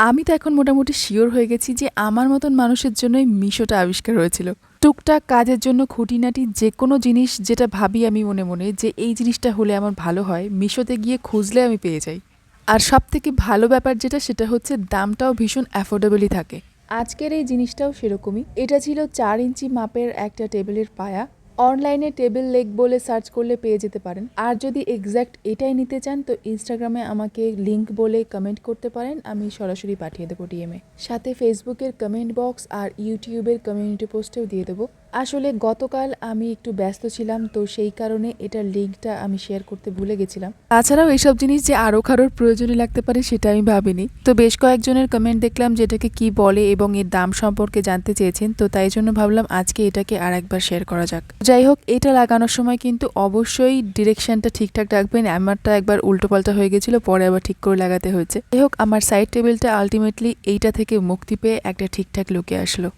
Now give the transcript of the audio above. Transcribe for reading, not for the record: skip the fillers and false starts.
আমি তো এখন মোটামুটি শিওর হয়ে গেছি যে আমার মতন মানুষের জন্যই মিশোটা আবিষ্কার হয়েছিল। টুকটাক কাজের জন্য খুঁটিনাটি যেকোনো জিনিস যেটা ভাবি আমি মনে, মনে যে এই জিনিসটা হলে আমার ভালো হয়, মিশোতে গিয়ে খুঁজলে আমি পেয়ে যাই। আর সবথেকে ভালো ব্যাপার যেটা সেটা হচ্ছে দামটাও ভীষণ অ্যাফোর্ডেবলই থাকে। আজকের এই জিনিসটাও সেরকমই। এটা ছিল ৪ ইঞ্চি মাপের একটা টেবিলের পায়া। অনলাইনে টেবিল লেগ বলে সার্চ করলে পেয়ে যেতে পারেন। আর যদি এক্স্যাক্ট এটাই নিতে চান তো ইনস্টাগ্রামে আমাকে লিংক বলে কমেন্ট করতে পারেন, আমি সরাসরি পাঠিয়ে দেবো ডিএমে। সাথে ফেসবুকের কমেন্ট বক্স আর ইউটিউবের কমিউনিটি পোস্টেও দিয়ে দেবো। আসলে গতকাল আমি একটু ব্যস্ত ছিলাম, তো সেই কারণে এটার লিঙ্কটা আমি শেয়ার করতে ভুলে গেছিলাম। তাছাড়াও এইসব জিনিস যে আরও কারোর প্রয়োজনে লাগতে পারে সেটা আমি ভাবিনি। তো বেশ কয়েকজনের কমেন্ট দেখলাম যেটাকে কি বলে এবং এর দাম সম্পর্কে জানতে চেয়েছেন, তো তাই জন্য ভাবলাম আজকে এটাকে আর একবার শেয়ার করা যাক। যাই হোক, এটা লাগানোর সময় কিন্তু অবশ্যই ডিরেকশনটা ঠিকঠাক রাখবেন। আমারটা একবার উল্টোপাল্টা হয়ে গেছিল, পরে আবার ঠিক করে লাগাতে হয়েছে। যাই হোক, আমার সাইড টেবিলটা আলটিমেটলি এইটা থেকে মুক্তি পেয়ে একটা ঠিকঠাক লুকে আসলো।